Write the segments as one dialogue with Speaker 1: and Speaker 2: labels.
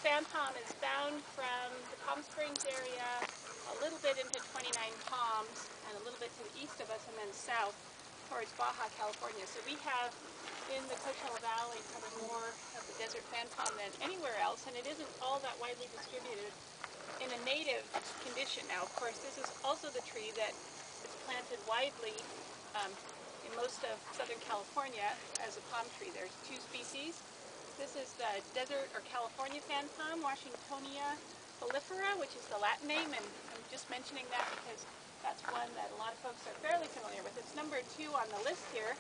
Speaker 1: fan palm is found from the Palm Springs area, a little bit into 29 Palms, and a little bit to the east of us, and then south towards Baja California. So we have in the Coachella Valley covered more of the desert fan palm than anywhere else, and it isn't all that widely distributed in a native condition. Now, of course, this is also the tree that is planted widely in most of Southern California as a palm tree. There's two species. This is the desert or California fan palm, Washingtonia folifera, which is the Latin name, and I'm just mentioning that because that's one that a lot of folks are fairly familiar with. It's number 2 on the list here.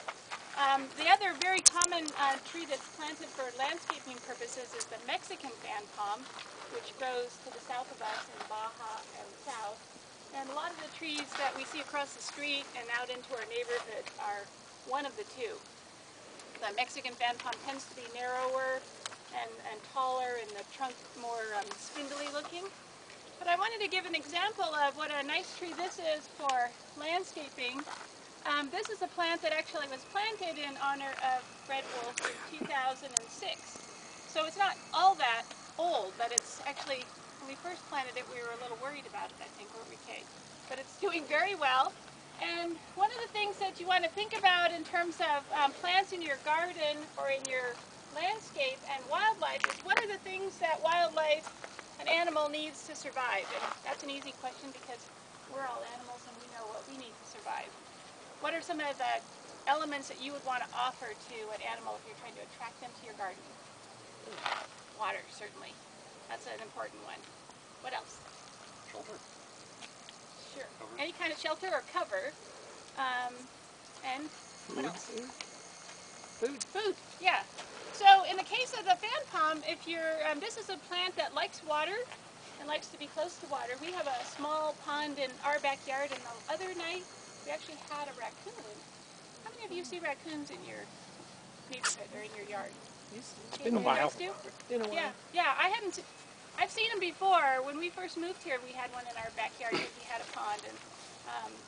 Speaker 1: The other very common tree that's planted for landscaping purposes is the Mexican fan palm, which grows to the south of us in Baja and south. And a lot of the trees that we see across the street and out into our neighborhood are one of the two. The Mexican fan palm tends to be narrower and taller, and the trunk more spindly looking. But I wanted to give an example of what a nice tree this is for landscaping. This is a plant that actually was planted in honor of Fred Wolf in 2006. So it's not all that old, but it's actually, when we first planted it, we were a little worried about it, I think, weren't we, Kate? But it's doing very well. And one of the things that you want to think about in terms of plants in your garden or in your landscape and wildlife is what are the things that wildlife, an animal, needs to survive? And that's an easy question because we're all animals and we know what we need to survive. What are some of the elements that you would want to offer to an animal if you're trying to attract them to your garden? Water, certainly. That's an important one. What else?
Speaker 2: Shelter.
Speaker 1: Sure.
Speaker 2: Cover.
Speaker 1: Any kind of shelter or cover. And what else? Food, yeah. So in the case of the fan palm, if you're, this is a plant that likes water and likes to be close to water. We have a small pond in our backyard, and the other night we actually had a raccoon. How many of you see raccoons in your neighborhood or in your yard?
Speaker 3: It's
Speaker 1: been a while. Yeah, I've seen them before. When we first moved here, we had one in our backyard because we had a pond, and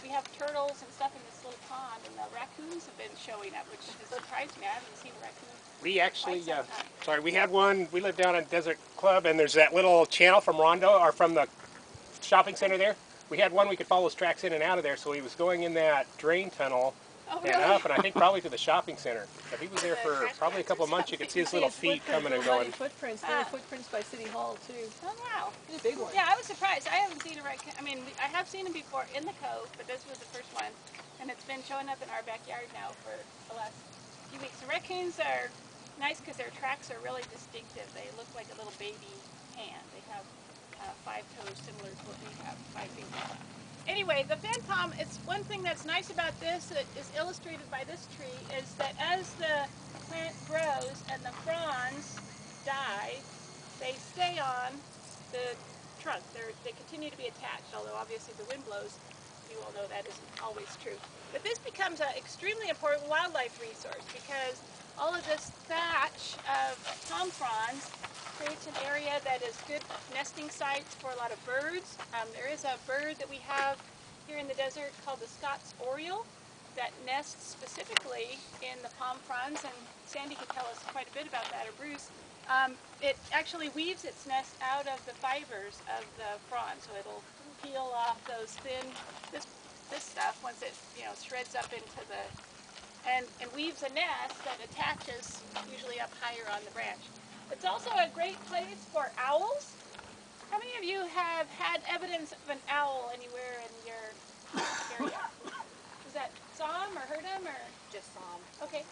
Speaker 1: we have turtles and stuff in this little pond, and the raccoons have been showing up, which has surprised me. I haven't seen a raccoon.
Speaker 2: We actually, we had one. We live down in Desert Club, and there's that little channel from Rondo, or from the shopping center there. We had one we could follow his tracks in and out of there, so he was going in that drain tunnel and up, and I think probably to the shopping center. But he was there for probably a couple of months. You could see his little feet coming and going.
Speaker 3: Footprints. There are footprints by City Hall too.
Speaker 1: Oh wow!
Speaker 3: He's a big one.
Speaker 1: Yeah, I was surprised. I haven't seen a raccoon. I mean, I have seen him before in the cove, but this was the first one, and it's been showing up in our backyard now for the last few weeks. The raccoons are nice because their tracks are really distinctive. They look like a little baby hand. They have 5 toes, similar to what we have, 5 fingers. Anyway, the fan palm, it's one thing that's nice about this that is illustrated by this tree is that as the plant grows and the fronds die, they stay on the trunk. They continue to be attached, although obviously the wind blows. You all know that isn't always true. But this becomes an extremely important wildlife resource because all of this thatch of palm fronds creates an area that is good nesting sites for a lot of birds. There is a bird that we have here in the desert called the Scott's oriole that nests specifically in the palm fronds, and Sandy could tell us quite a bit about that, or Bruce. It actually weaves its nest out of the fibers of the frond, so it'll peel off those thin, this stuff once it shreds up into the, and weaves a nest that attaches usually up higher on the branch. It's also a great place for owls. How many of you have had evidence of an owl anywhere in your area? Was that saw him or heard him or?
Speaker 4: Just saw him.
Speaker 1: Okay.